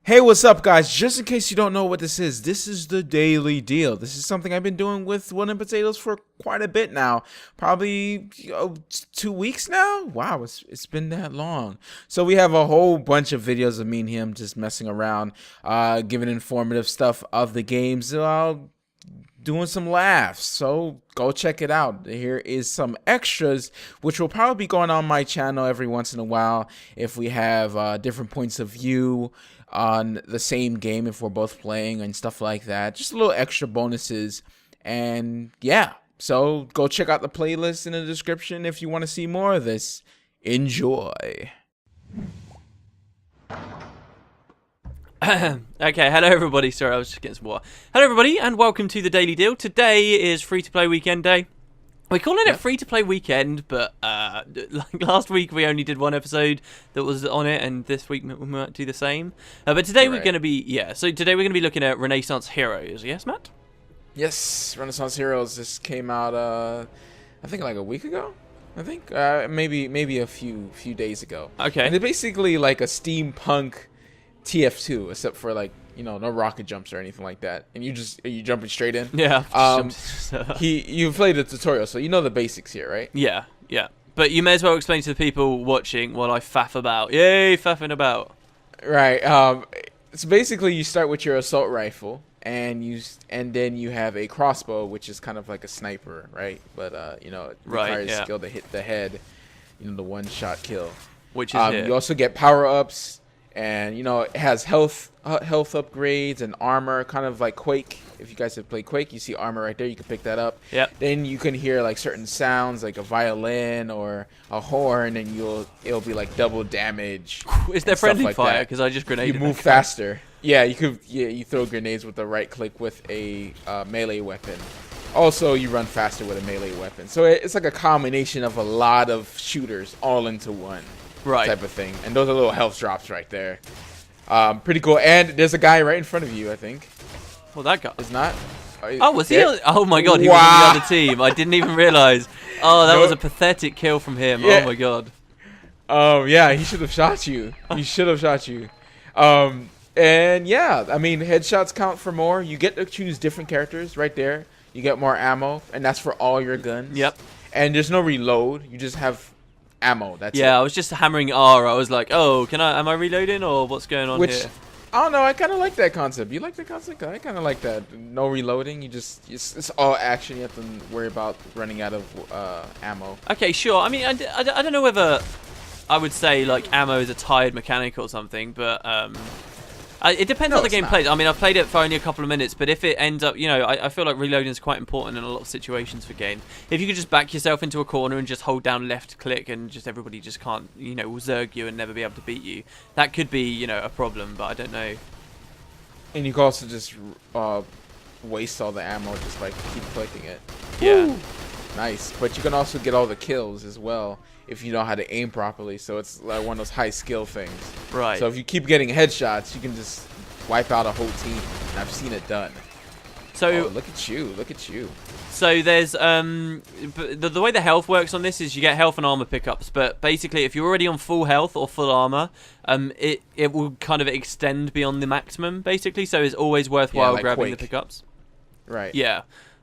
Hey, what's up, guys? Just in case you don't know what this is the daily deal. This is something I've been doing with One and Potatoes for quite a bit now. Probably 2 weeks now. Wow, it's been that long. So we have a whole bunch of videos of me and him just messing around, giving informative stuff of the games, doing some laughs. So go check it out. Here is some extras, which will probably be going on my channel every once in a while if we have different points of view on the same game, if we're both playing and stuff like that. Just a little extra bonuses. And yeah, so go check out the playlist in the description if you want to see more of this. Enjoy. Okay, hello everybody. Sorry, I was just getting some water. Hello everybody, and welcome to the Daily Deal. Today is free-to-play weekend day. We're calling it free-to-play weekend, but like last week we only did one episode that was on it, and this week we might do the same. But today we're going to be, so today we're going to be looking at Renaissance Heroes. Yes, Matt? Yes, Renaissance Heroes just came out, I think like a week ago. I think maybe a few days ago. Okay. And they're basically like a steampunk TF2, except for like, no rocket jumps or anything like that. And are you jumping straight in? Yeah. You played the tutorial, so you know the basics here, right? Yeah. But you may as well explain to the people watching while I faff about. Yay, faffing about. Right. So basically, you start with your assault rifle, and then you have a crossbow, which is kind of like a sniper, right? But it requires skill to hit the head. The one-shot kill. Which is you also get power-ups. And it has health upgrades and armor, kind of like Quake. If you guys have played Quake, you see armor right there. You can pick that up. Yeah. Then you can hear like certain sounds, like a violin or a horn, and it'll be like double damage. Is there friendly like fire? Because I just grenaded. You move faster. Yeah, you could. Yeah, you throw grenades with the right click with a melee weapon. Also, you run faster with a melee weapon. So it's like a combination of a lot of shooters all into one. Type of thing, and those are little health drops right there. Pretty cool. And there's a guy right in front of you, I think. Well, that guy is not. Oh, was he? Oh my god, he was on the other team. I didn't even realize. Oh, that was a pathetic kill from him. Yeah. Oh my god. Yeah, he should have shot you. He should have shot you. And yeah, I mean, headshots count for more. You get to choose different characters right there. You get more ammo, and that's for all your guns. Yep. And there's no reload. You just have ammo. That's it. I was just hammering R. I was like, oh, am I reloading or what's going on here? I don't know. I kind of like that concept. You like that concept? I kind of like that. No reloading. It's all action. You have to worry about running out of ammo. Okay, sure. I mean, I don't know whether I would say like ammo is a tired mechanic or something, but it depends on the game plays. I mean, I've played it for only a couple of minutes, but if it ends up, I feel like reloading is quite important in a lot of situations for game. If you could just back yourself into a corner and just hold down left click and just everybody just can't, will zerg you and never be able to beat you, that could be, a problem, but I don't know. And you can also just waste all the ammo just by keep clicking it. Yeah. Woo! Nice. But you can also get all the kills as well if you know how to aim properly. So it's like one of those high skill things. Right. So if you keep getting headshots, you can just wipe out a whole team. And I've seen it done. So look at you. Look at you. So there's the way the health works on this is you get health and armor pickups, but basically if you're already on full health or full armor, it will kind of extend beyond the maximum basically. So it's always worthwhile grabbing the pickups. Right. Yeah.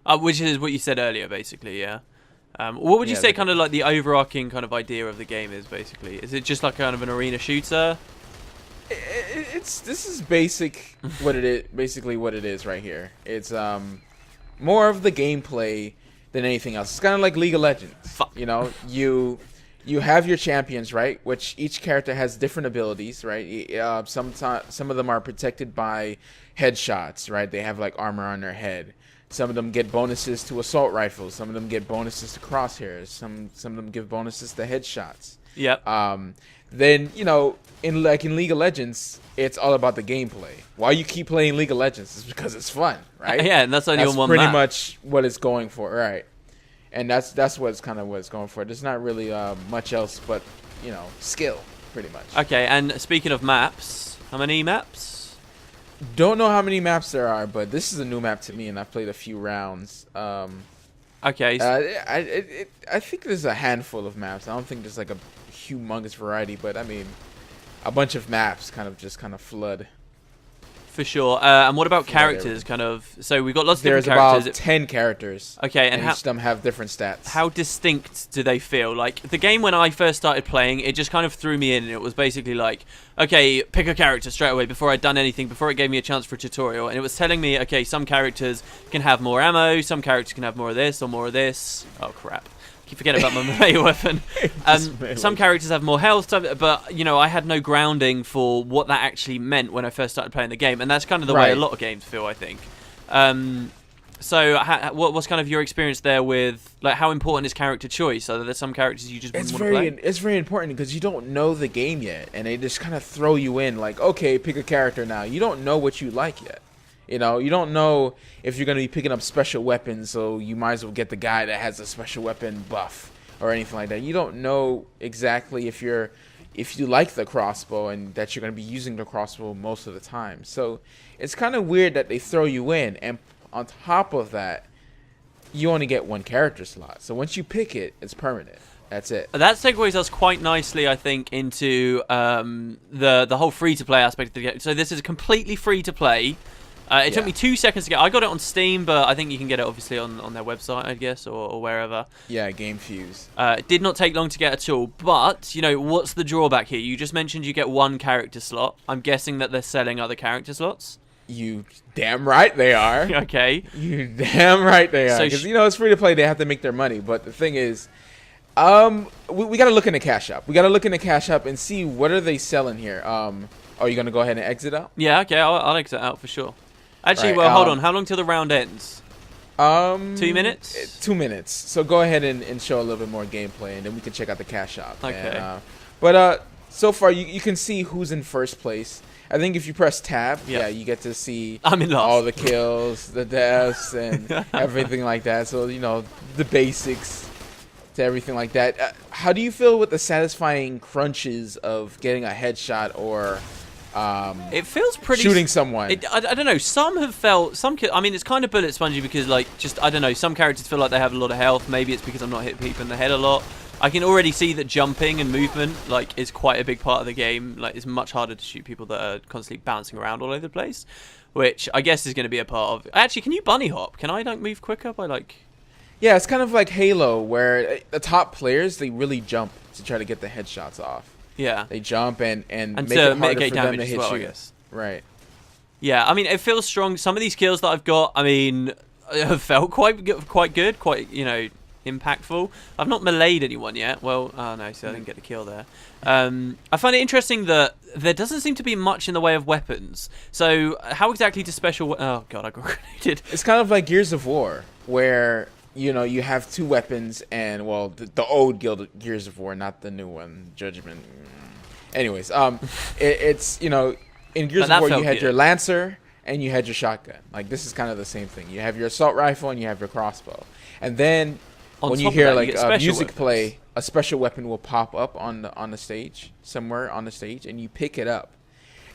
Which is what you said earlier, basically, yeah. What would you say kind of like the overarching kind of idea of the game is, basically? Is it just like kind of an arena shooter? This is basically what it is right here. It's more of the gameplay than anything else. It's kind of like League of Legends. Fuck. You have your champions, right? Which each character has different abilities, right? Some of them are protected by headshots, right? They have like armor on their head. Some of them get bonuses to assault rifles. Some of them get bonuses to crosshairs. Some of them give bonuses to headshots. Yep. Then in League of Legends, it's all about the gameplay. Why you keep playing League of Legends is because it's fun, right? Yeah, and that's only on one map. That's pretty much what it's going for, right? And that's what it's going for. There's not really much else but skill, pretty much. Okay, and speaking of maps, how many maps? Don't know how many maps there are, but this is a new map to me, and I've played a few rounds. Okay. I think there's a handful of maps. I don't think there's like a humongous variety, but I mean, a bunch of maps kind of flood. For sure. And what about For characters? Kind of. So we've got lots of There's different characters. about 10 characters. Okay, and each of them have different stats. how distinct do they feel? Like, the game when I first started playing, it just kind of threw me in, and it was basically like, okay, pick a character straight away before I'd done anything, before it gave me a chance for a tutorial, and it was telling me, okay, some characters can have more ammo, some characters can have more of this or more of this. Oh, crap. Keep forgetting about my melee weapon. Some characters have more health, but you know, I had no grounding for what that actually meant when I first started playing the game, and that's kind of the way a lot of games feel, I think. So, what's kind of your experience there with, like, how important is character choice? Are there some characters you just wouldn't want to play? It's very important because you don't know the game yet, and they just kind of throw you in, like, okay, pick a character now. You don't know what you like yet. You know, you don't know if you're going to be picking up special weapons, so you might as well get the guy that has a special weapon buff or anything like that. You don't know exactly if you like the crossbow and that you're going to be using the crossbow most of the time. So it's kind of weird that they throw you in, and on top of that, you only get one character slot. So once you pick it, it's permanent. That's it. That segues us quite nicely, I think, into the whole free-to-play aspect of the game. So this is completely free-to-play. It took me 2 seconds to get. I got it on Steam, but I think you can get it obviously on their website, I guess, or wherever. Yeah, Game Fuse. It did not take long to get at all. But, you know, what's the drawback here? You just mentioned you get one character slot. I'm guessing that they're selling other character slots. You damn right they are. Okay. You damn right they are. Because, you know, it's free to play. They have to make their money. But the thing is, we got to look in the cash shop. We got to look in the cash shop and see what are they selling here. Are you going to go ahead and exit out? Yeah, okay. I'll exit out for sure. Actually, well, hold on. How long till the round ends? 2 minutes? 2 minutes. So go ahead and show a little bit more gameplay, and then we can check out the cash shop. Okay. And, but so far, you can see who's in first place. I think if you press tab, you get to see all the kills, the deaths, and everything like that. So, you know, the basics to everything like that. How do you feel with the satisfying crunches of getting a headshot or... it feels pretty shooting someone. I don't know. Some have felt I mean, it's kind of bullet spongy because, like, just I don't know. Some characters feel like they have a lot of health. Maybe it's because I'm not hitting people in the head a lot. I can already see that jumping and movement, like, is quite a big part of the game. Like, it's much harder to shoot people that are constantly bouncing around all over the place, which I guess is going to be a part of. Actually, can you bunny hop? Can I move quicker by like? Yeah, it's kind of like Halo, where the top players, they really jump to try to get the headshots off. Yeah. They jump and make to it harder mitigate for them damage to hit as well, you. I guess. Right. Yeah, I mean, it feels strong. Some of these kills that I've got, I mean, have felt quite good, quite, you know, impactful. I've not meleeed anyone yet. Well, oh no, so I didn't get the kill there. I find it interesting that there doesn't seem to be much in the way of weapons. So how exactly does special... Oh god, I got grenaded. It's kind of like Gears of War, where, you know, you have two weapons and, well, the old Gears of War, not the new one, Judgment. Anyways, it's, you know, in Gears of War you had your Lancer and you had your shotgun. Like, this is kind of the same thing. You have your assault rifle and you have your crossbow. And then when you hear like music play, a special weapon will pop up on the stage, somewhere on the stage, and you pick it up,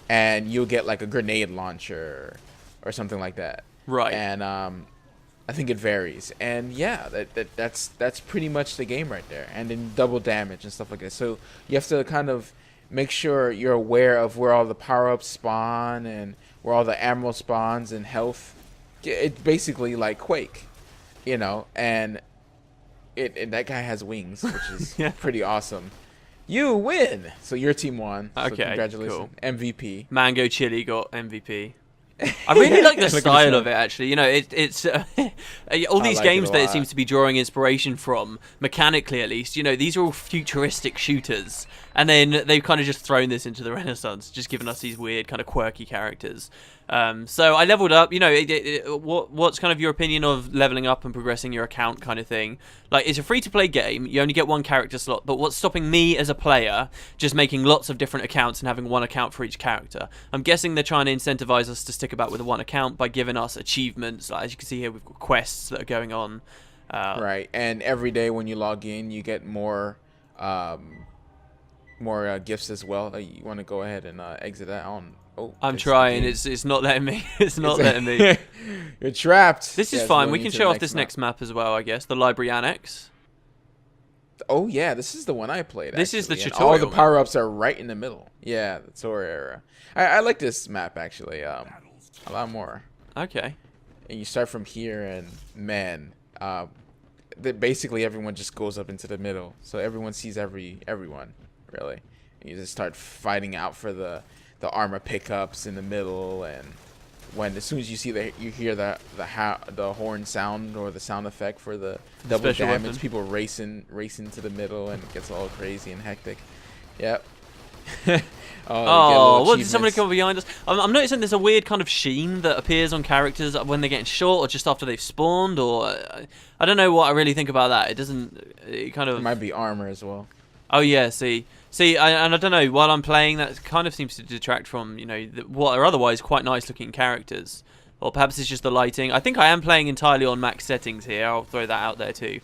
and you'll get like a grenade launcher or something like that. Right. And I think it varies. And yeah, that's pretty much the game right there. And then double damage and stuff like that. So you have to kind of make sure you're aware of where all the power-ups spawn and where all the ammo spawns and health. It's basically like Quake, you know, and that guy has wings, which is pretty awesome. You win! So your team won. Okay, so congratulations. cool. MVP. Mango Chili got MVP. I really like the style of it, actually. You know, it's all these games that it seems to be drawing inspiration from, mechanically at least. You know, these are all futuristic shooters, and then they've kind of just thrown this into the Renaissance, just giving us these weird, kind of quirky characters. So I leveled up. You know, what's kind of your opinion of leveling up and progressing your account, kind of thing? Like, it's a free-to-play game. You only get one character slot, but what's stopping me as a player just making lots of different accounts and having one account for each character? I'm guessing they're trying to incentivize us to stick about with one account by giving us achievements. Like, as you can see here, we've got quests that are going on. Right, and every day when you log in, you get more gifts as well. You want to go ahead and exit that on. Oh, I'm trying. It's not letting me. It's not letting me. You're trapped. This is fine. We can show off this next map as well, I guess. The Library Annex. Oh yeah, this is the one I played. This is the and tutorial. all the power-ups are right in the middle. Yeah, the tour era. I like this map actually. A lot more. Okay. And you start from here, and man, basically everyone just goes up into the middle, so everyone sees everyone really. And you just start fighting out for the armor pickups in the middle, and as soon as you see you hear the horn sound or the sound effect for the double special damage, weapon. people racing to the middle, and it gets all crazy and hectic. Yep. Oh, what, did somebody come behind us? I'm noticing there's a weird kind of sheen that appears on characters when they're getting shot or just after they've spawned, or I don't know what I really think about that. It might be armor as well. Oh yeah, see, and I don't know. While I'm playing, that kind of seems to detract from what are otherwise quite nice looking characters, or perhaps it's just the lighting. I think I am playing entirely on max settings here. I'll throw that out there too.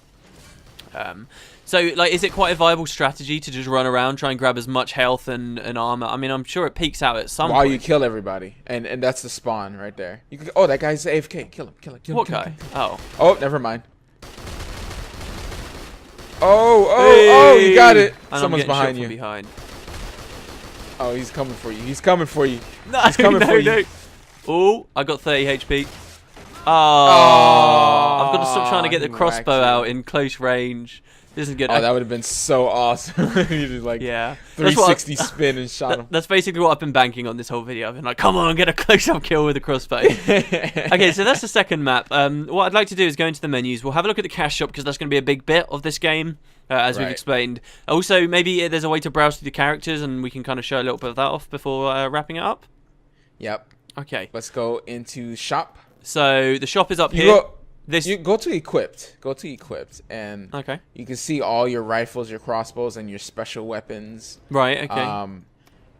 So, like, is it quite a viable strategy to just run around, try and grab as much health and armor? I mean, I'm sure it peaks out at some point. While you kill everybody, and that's the spawn right there. Oh, that guy's AFK. Kill him. What guy? Oh, never mind. Oh, you got it. And Someone's behind you. Behind. Oh, he's coming for you. He's coming for you. No, he's coming for you. Oh, I got 30 HP. Oh, I've got to stop trying to get the crossbow out in close range. This isn't good. Oh, that would have been so awesome. You just like 360 spin and shot him. That's basically what I've been banking on this whole video. I've been like, come on, get a close-up kill with a crossbow. Okay, so that's the second map. What I'd like to do is go into the menus. We'll have a look at the cash shop because that's going to be a big bit of this game, as we've explained. Also, maybe there's a way to browse through the characters and we can kind of show a little bit of that off before wrapping it up. Yep. Okay. Let's go into shop. So the shop is up here. You go to equipped. And you can see all your rifles, your crossbows, and your special weapons. Right. Okay.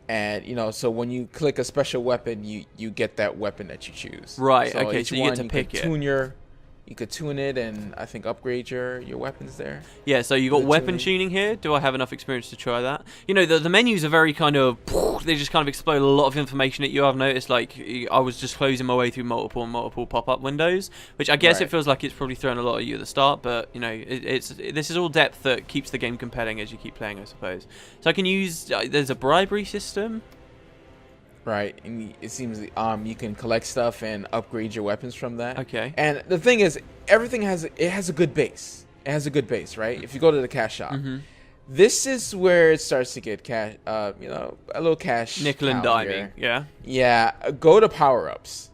And so when you click a special weapon, you get that weapon that you choose. Right. So okay. So you get to pick it. You could tune it and I think upgrade your weapons there. Yeah, so you got weapon tuning here. Do I have enough experience to try that? The menus are very kind of, they just kind of explode a lot of information at you. I've noticed, like, I was just closing my way through multiple pop-up windows, which I guess it feels like it's probably thrown a lot at you at the start, but, this is all depth that keeps the game compelling as you keep playing, I suppose. So I can use, there's a bribery system. Right, and it seems you can collect stuff and upgrade your weapons from that. Okay. And the thing is, everything has a good base. It has a good base, right? If you go to the cash shop, this is where it starts to get cash. A little cash. Nickel and diming. Yeah. Yeah. Go to power ups.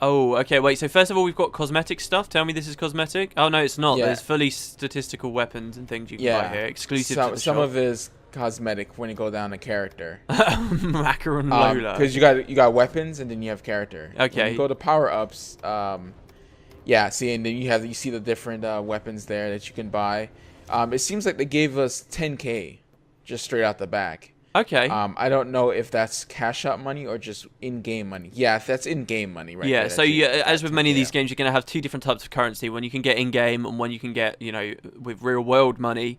Oh, okay. Wait. So first of all, we've got cosmetic stuff. Tell me this is cosmetic. Oh no, it's not. Yeah. There's fully statistical weapons and things you can buy here, exclusive to the some shop. of it is cosmetic when you go down to character. Macaron Lola. Because you got weapons and then you have character. Okay. When you go to power ups, and then you see the different weapons there that you can buy. It seems like they gave us 10K just straight out the back. Okay. I don't know if that's cash shop money or just in-game money. Yeah, that's in-game money, right? Yeah, so as with many of these games, you're going to have two different types of currency. One you can get in-game and one you can get, with real-world money.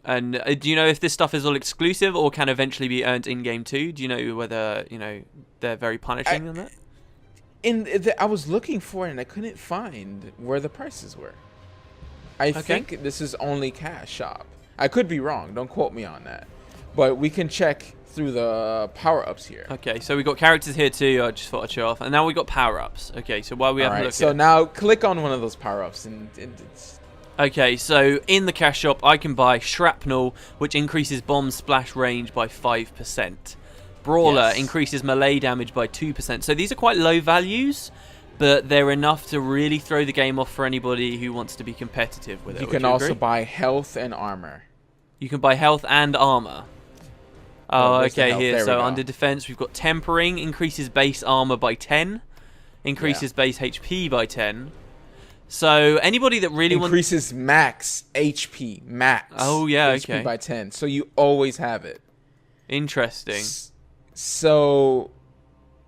And do you know if this stuff is all exclusive or can eventually be earned in-game too? Do you know whether, they're very punishing on that? I was looking for it and I couldn't find where the prices were. I think this is only cash shop. I could be wrong. Don't quote me on that. But we can check through the power-ups here. Okay, so we got characters here too. I just thought I'd show off. And now we got power-ups. Okay, so while we have a look so now click on one of those power-ups and it's... Okay, so in the cash shop, I can buy Shrapnel, which increases bomb splash range by 5%. Brawler increases melee damage by 2%. So these are quite low values, but they're enough to really throw the game off for anybody who wants to be competitive with it. You can also buy health and armor. You can buy health and armor. Oh, okay, here. So go. Under defense, we've got Tempering, increases base armor by 10, increases base HP by 10. So anybody that really increases max HP, max. Oh yeah, HP by 10. So you always have it. Interesting. So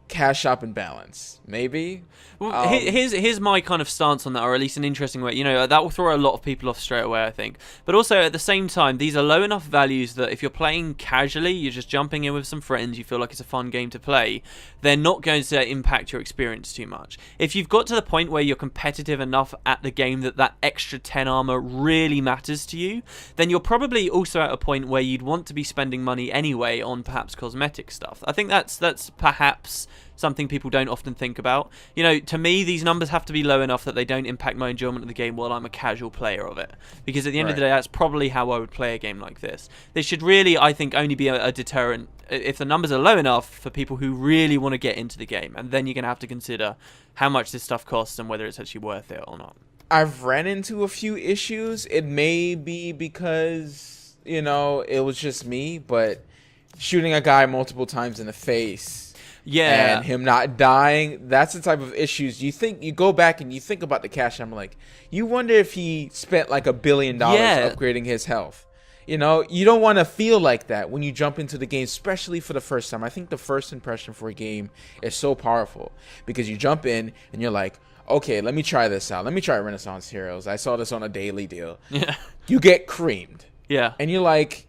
cash shop and balance, maybe. Well, here's my kind of stance on that, or at least an interesting way. That will throw a lot of people off straight away, I think. But also at the same time, these are low enough values that if you're playing casually, you're just jumping in with some friends, you feel like it's a fun game to play, they're not going to impact your experience too much. If you've got to the point where you're competitive enough at the game that extra 10 armor really matters to you, then you're probably also at a point where you'd want to be spending money anyway on perhaps cosmetic stuff. I think that's perhaps something people don't often think about. You know, to me, these numbers have to be low enough that they don't impact my enjoyment of the game while I'm a casual player of it. Because at the end of the day, that's probably how I would play a game like this. This should really, I think, only be a deterrent if the numbers are low enough for people who really want to get into the game. And then you're going to have to consider how much this stuff costs and whether it's actually worth it or not. I've ran into a few issues. It may be because, you know, it was just me, but shooting a guy multiple times in the face, and him not dying, that's the type of issues you go back and you think about the cash. I'm like, you wonder if he spent like $1 billion upgrading his health. You know, you don't want to feel like that when you jump into the game, especially for the first time. I think the first impression for a game is so powerful because you jump in and you're like, okay, let me try this out. Let me try Renaissance Heroes. I saw this on a daily deal. Yeah. You get creamed. Yeah. And you're like,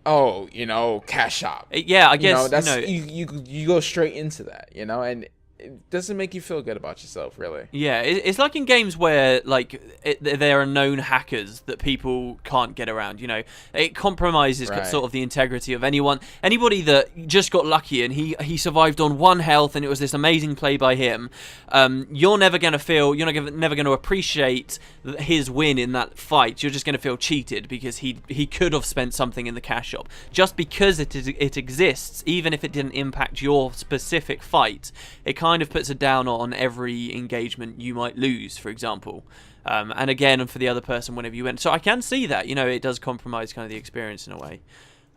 oh, you know, cash shop. Yeah, I guess, you know, that's, you go straight into that, you know, and it doesn't make you feel good about yourself, really. Yeah, it's like in games where like there are known hackers that people can't get around. You know, it compromises sort of the integrity of anybody that just got lucky and he survived on 1 health and it was this amazing play by him. You're never going to appreciate his win in that fight. You're just going to feel cheated because he could have spent something in the cash shop just because it exists, even if it didn't impact your specific fight. It kind of puts a down on every engagement you might lose, for example. And again, for the other person whenever you win. So I can see that, you know, it does compromise kind of the experience in a way.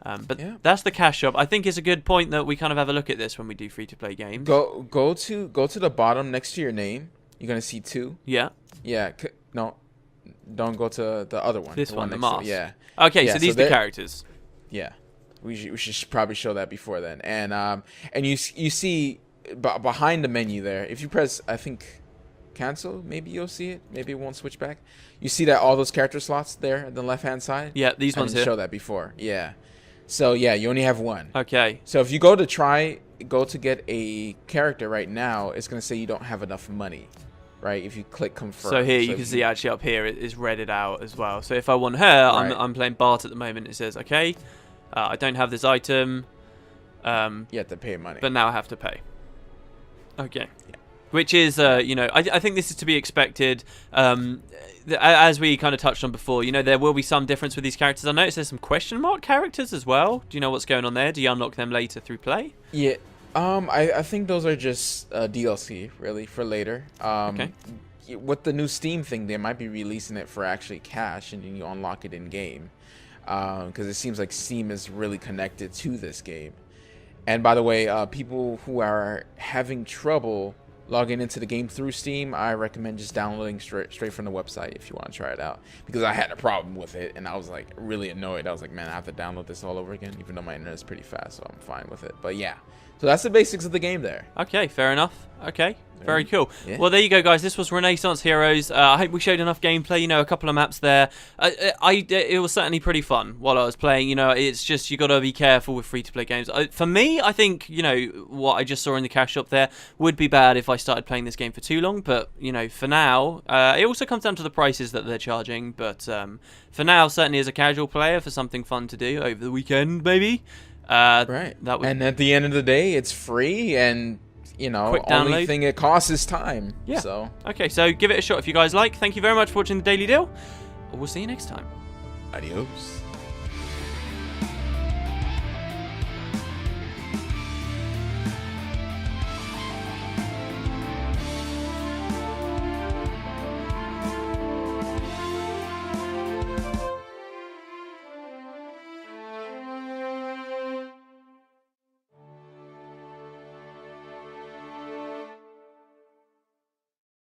But that's the cash shop. I think it's a good point that we kind of have a look at this when we do free-to-play games. Go to the bottom next to your name. You're going to see 2. Yeah. Yeah. No, don't go to the other one. This one, the mask. Yeah. Okay, so these are the characters. Yeah. We should probably show that before then. And you see behind the menu there, if you press, I think, cancel, maybe you'll see it. Maybe it won't switch back. You see that all those character slots there on the left-hand side? Yeah, these ones here. I didn't show that before. Yeah. So, yeah, you only have 1. Okay. So if you go to get a character right now, it's going to say you don't have enough money, right? If you click confirm. So here you can see actually up here it is redded out as well. So if I want her, I'm playing Bart at the moment. It says, okay, I don't have this item. You have to pay money. But now I have to pay. Okay. Yeah. Which is, you know, I think this is to be expected. As we kind of touched on before, you know, there will be some difference with these characters. I noticed there's some question mark characters as well. Do you know what's going on there? Do you unlock them later through play? Yeah. I think those are just DLC, really, for later. Okay. With the new Steam thing, they might be releasing it for actually cash, and you unlock it in-game. Because it seems like Steam is really connected to this game. And by the way, people who are having trouble logging into the game through Steam, I recommend just downloading straight from the website if you want to try it out. Because I had a problem with it, and I was like really annoyed. I was like, man, I have to download this all over again, even though my internet is pretty fast, so I'm fine with it. But yeah, so that's the basics of the game there. Okay, fair enough. Okay, very cool. Yeah. Well, there you go, guys. This was Renaissance Heroes. I hope we showed enough gameplay. You know, a couple of maps there. It was certainly pretty fun while I was playing. You know, it's just you got to be careful with free-to-play games. For me, I think, you know, what I just saw in the cash shop there would be bad if I started playing this game for too long. But, you know, for now, it also comes down to the prices that they're charging. But for now, certainly as a casual player, for something fun to do over the weekend, maybe. Right. And at the end of the day, it's free, and you know, quick only download. Thing it costs is time. Yeah. So okay, so give it a shot if you guys like. Thank you very much for watching the Daily Deal. We'll see you next time. Adios.